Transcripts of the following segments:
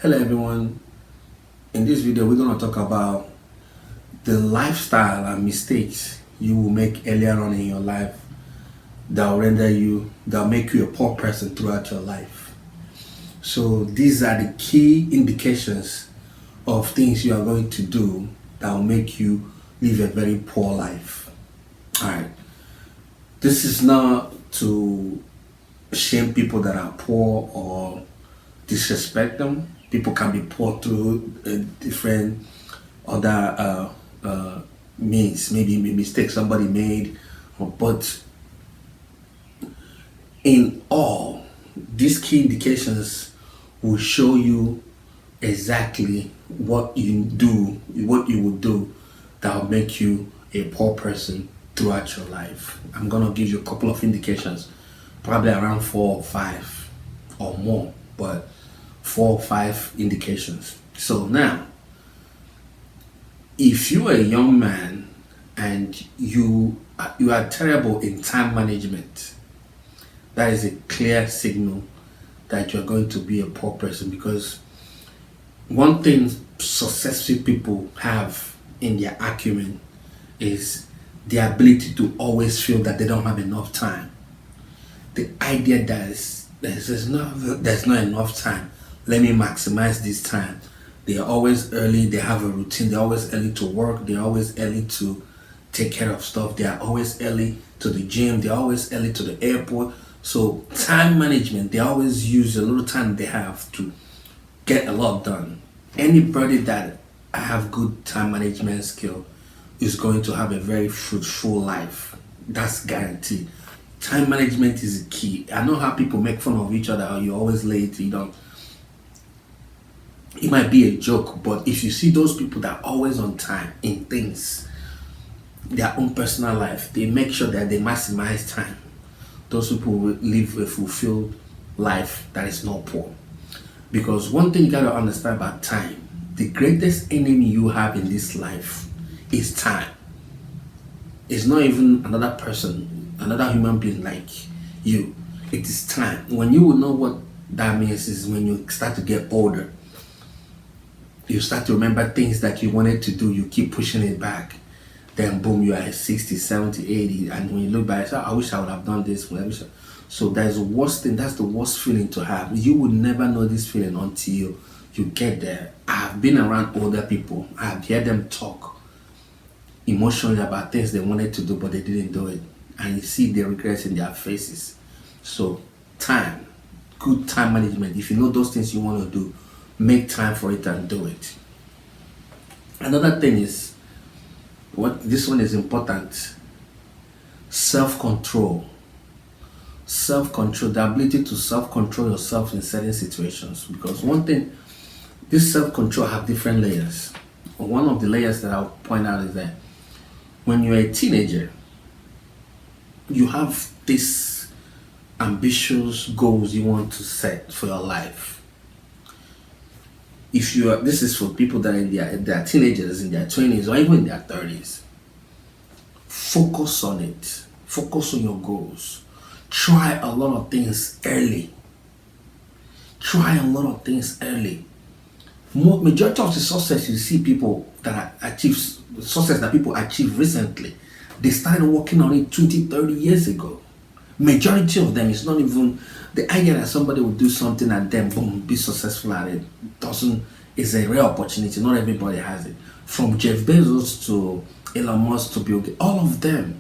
Hello everyone. In this video we're going to talk about the lifestyle and mistakes you will make earlier on in your life that will make you a poor person throughout your life. So these are the key indications of things you are going to do that will make you live a very poor life. Alright. This is not to shame people that are poor or disrespect them. People can be poor through different other means, maybe a mistake somebody made, but in all, these key indications will show you exactly what you would do that will make you a poor person throughout your life. I'm gonna give you a couple of indications, probably around 4 or 5 or more, but 4 or 5 indications. So now, if you are a young man and you are terrible in time management, that is a clear signal that you're going to be a poor person, because one thing successful people have in their acumen is the ability to always feel that they don't have enough time. The idea that there's not enough time, let me maximize this time. They are always early, they have a routine, they're always early to work, they're always early to take care of stuff, they are always early to the gym, they're always early to the airport. So time management, they always use a little time they have to get a lot done. Anybody that have good time management skill is going to have a very fruitful life. That's guaranteed. Time management is key. I know how people make fun of each other, how you're always late, it might be a joke, but if you see those people that are always on time in things, their own personal life, they make sure that they maximize time. Those people will live a fulfilled life that is not poor. Because one thing you got to understand about time, the greatest enemy you have in this life is time. It's not even another person, another human being like you. It is time. When you will know what that means is when you start to get older. You start to remember things that you wanted to do, you keep pushing it back. Then boom, you are at 60, 70, 80, and when you look back, say, I wish I would have done this. So that's the worst thing, that's the worst feeling to have. You will never know this feeling until you get there. I've been around older people, I've heard them talk emotionally about things they wanted to do, but they didn't do it. And you see the regrets in their faces. So time, good time management. If you know those things you want to do, make time for it and do it. Another thing is, this one is important, self-control. Self-control, the ability to self-control yourself in certain situations. Because one thing, this self-control have different layers. One of the layers that I'll point out is that when you're a teenager, you have these ambitious goals you want to set for your life. This is for people that are in their teenagers, in their 20s, or even in their 30s. Focus on it. Focus on your goals. Try a lot of things early. Majority of the success you see people that achieve success that people achieve recently, they started working on it 20, 30 years ago. Majority of them is not even the idea that somebody will do something and then boom, be successful at it. Is a rare opportunity. Not everybody has it. From Jeff Bezos to Elon Musk to Bill Gates, all of them,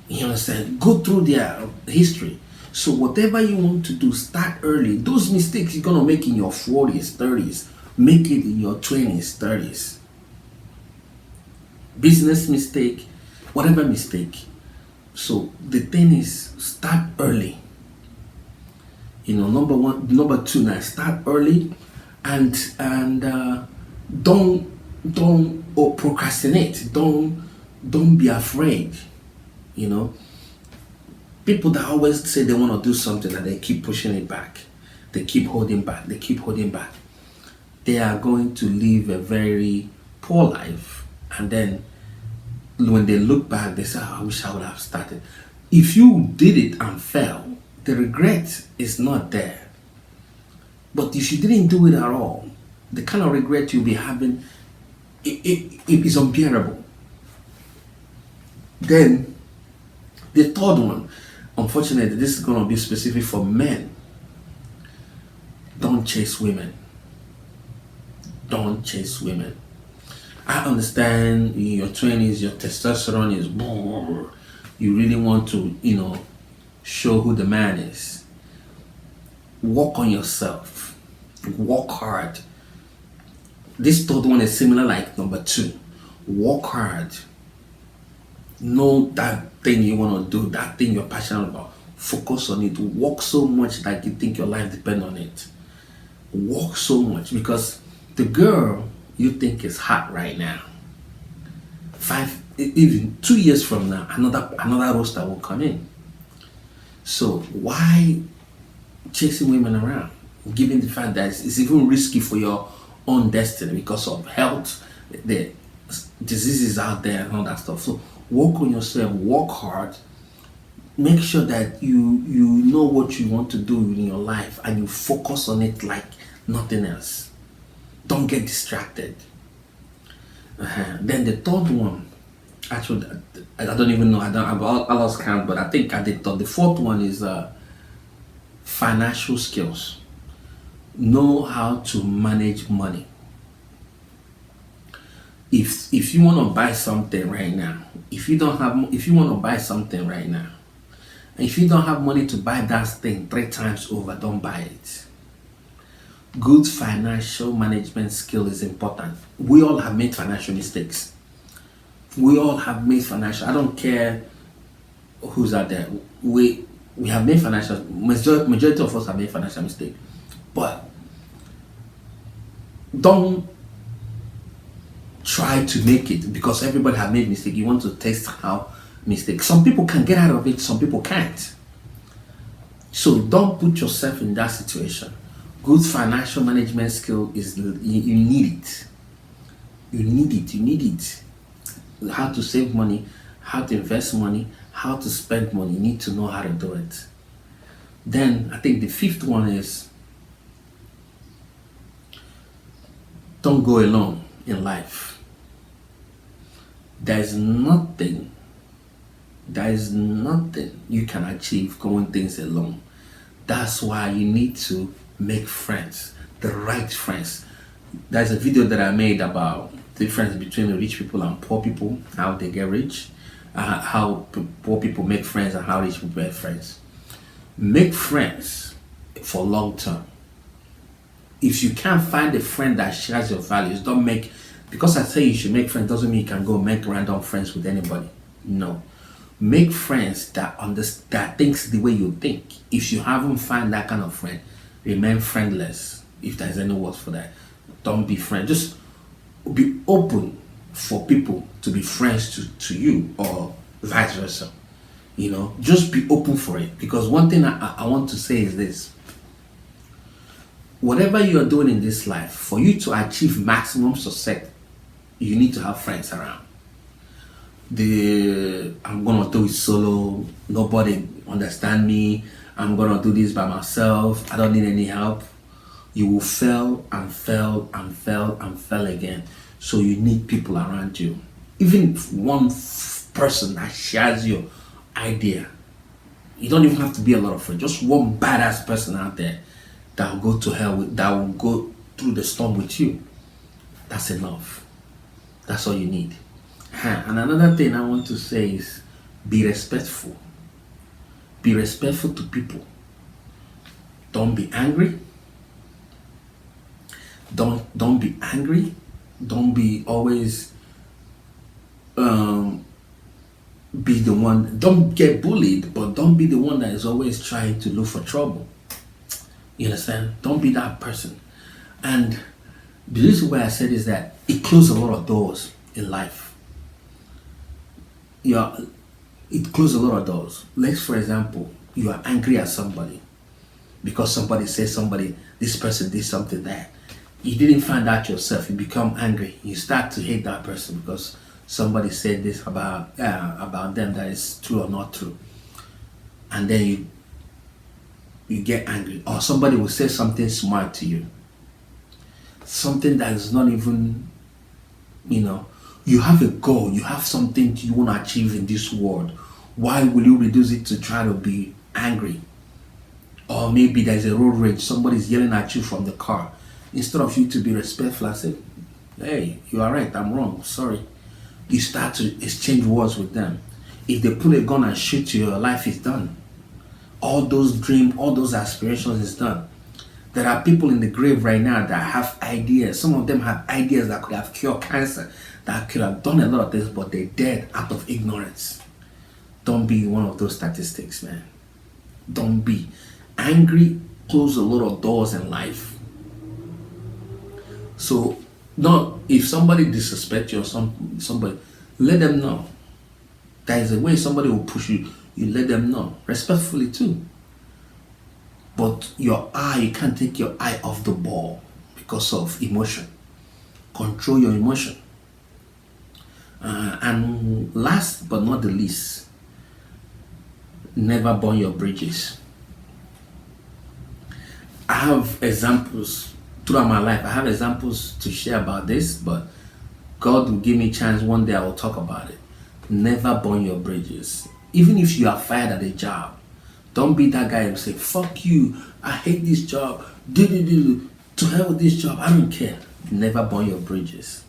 you understand, go through their history. So whatever you want to do, start early. Those mistakes you're gonna make in your 40s, 30s, make it in your 20s, 30s. Business mistake, whatever mistake. So the thing is, start early. Number one, number two, now start early, and don't procrastinate. Don't be afraid. People that always say they want to do something and they keep pushing it back, they keep holding back, they are going to live a very poor life, and then when they look back, they say, I wish I would have started. If you did it and failed, the regret is not there. But if you didn't do it at all, the kind of regret you'll be having, it is unbearable. Then the third one, unfortunately, this is going to be specific for men. Don't chase women. Don't chase women. I understand in your 20s, your testosterone is boom. You really want to, show who the man is. Work on yourself. Work hard. This third one is similar like number 2. Work hard. Know that thing you want to do, that thing you're passionate about. Focus on it. Work so much that you think your life depends on it. Work so much, because the girl you think is hot right now, even 2 years from now, another roster will come in. So why chasing women around, given the fact that it's even risky for your own destiny because of health, the diseases out there and all that stuff. So work on yourself, work hard, make sure that you know what you want to do in your life and you focus on it like nothing else. Don't get distracted. Then the third one, actually, I don't even know. I lost count, but I think I did thought. The fourth one is financial skills. Know how to manage money. If you want to buy something right now, if you want to buy something right now, and if you don't have money to buy that thing 3 times over, don't buy it. Good financial management skill is important. We all have made financial mistakes. We all have made financial. I don't care who's out there. We have made financial. Majority of us have made financial mistakes, but don't try to make it because everybody have made mistake. You want to test how mistake. Some people can get out of it. Some people can't. So don't put yourself in that situation. Good financial management skill is you need it. You need it. How to save money, how to invest money, how to spend money. You need to know how to do it. Then I think the fifth one is don't go alone in life. There is nothing you can achieve going things alone. That's why you need to make friends, the right friends. There's a video that I made about the difference between the rich people and poor people, how they get rich, how poor people make friends and how rich people make friends. Make friends for long term. If you can't find a friend that shares your values, don't make, because I say you should make friends doesn't mean you can go make random friends with anybody. No. Make friends that thinks the way you think. If you haven't found that kind of friend, remain friendless, if there's any word for that. Don't be friends. Just be open for people to be friends to you or vice versa. Just be open for it. Because one thing I want to say is this. Whatever you are doing in this life, for you to achieve maximum success, you need to have friends around. I'm gonna do it solo, nobody understand me, I'm gonna do this by myself, I don't need any help. You will fail and fail and fail and fail again. So you need people around you. Even if one person that shares your idea, you don't even have to be a lot of friends, just one badass person out there that will go to hell that will go through the storm with you. That's enough. That's all you need. And another thing I want to say is be respectful. Be respectful to people. Don't be angry. Don't be angry. Don't be always be the one. Don't get bullied, but don't be the one that is always trying to look for trouble. You understand? Don't be that person. And the reason why I said is that it closes a lot of doors in life. It closes a lot of doors. Let's, for example, you are angry at somebody because somebody says this person did something that you didn't find out yourself. You become angry. You start to hate that person because somebody said this about them that is true or not true. And then you get angry, or somebody will say something smart to you, something that is not even, you have a goal, you have something you want to achieve in this world. Why will you reduce it to try to be angry? Or maybe there's a road rage, somebody's yelling at you from the car. Instead of you to be respectful and say, hey, you are right, I'm wrong, sorry. You start to exchange words with them. If they pull a gun and shoot you, your life is done. All those dreams, all those aspirations is done. There are people in the grave right now that have ideas. Some of them have ideas that could have cured cancer, that could have done a lot of things, but they're dead out of ignorance. Don't be one of those statistics, man. Don't be. Angry closes a lot of doors in life. So, not if somebody disrespects you or somebody, let them know. There is a way somebody will push you. You let them know respectfully too. But you can't take your eye off the ball because of emotion. Control your emotion. And last but not the least, never burn your bridges. I have examples throughout my life. I have examples to share about this, but God will give me a chance one day I will talk about it. Never burn your bridges. Even if you are fired at a job, don't be that guy and say, fuck you, I hate this job, to hell with this job, I don't care. Never burn your bridges.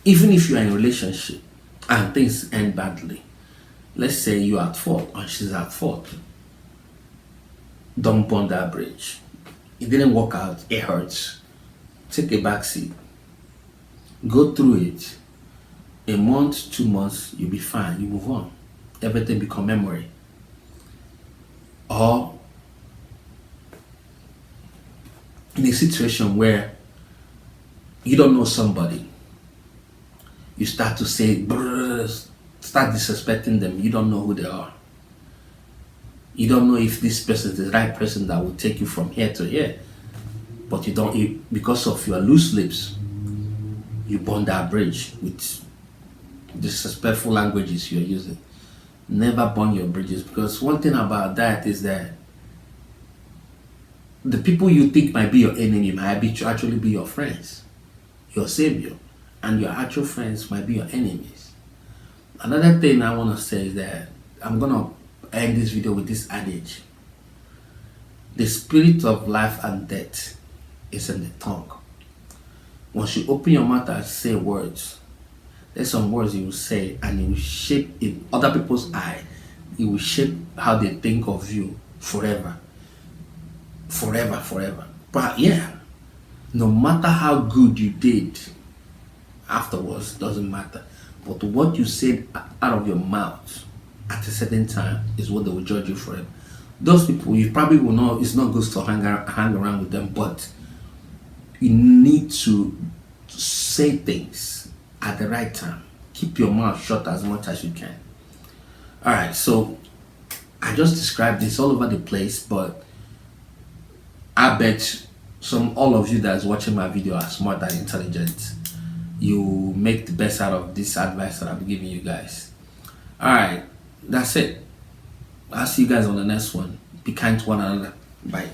Even if you are in a relationship and things end badly, let's say you are at fault or she's at fault, don't burn that bridge. It didn't work out, it hurts. Take a back seat. Go through it. A month, 2 months, you'll be fine. You move on. Everything become memory. Or in a situation where you don't know somebody, you start to say, start disrespecting them. You don't know who they are. You don't know if this person is the right person that will take you from here to here. But because of your loose lips, you burn that bridge with disrespectful languages you're using. Never burn your bridges, because one thing about that is that the people you think might be your enemy might actually be your friends, your savior, and your actual friends might be your enemies. Another thing I want to say is that I'm going to end this video with this adage. The spirit of life and death is in the tongue. Once you open your mouth and say words, there's some words you will say and it will shape in other people's eye. It will shape how they think of you forever. Forever. But yeah, no matter how good you did afterwards, doesn't matter. But what you said out of your mouth at a certain time is what they will judge you forever. Those people, you probably will know it's not good to hang around with them, but you need to say things at the right time. Keep your mouth shut as much as you can. Alright, so I just described this all over the place, but I bet all of you that is watching my video are smart and intelligent. You make the best out of this advice that I'm giving you guys. Alright, that's it. I'll see you guys on the next one. Be kind to one another. Bye.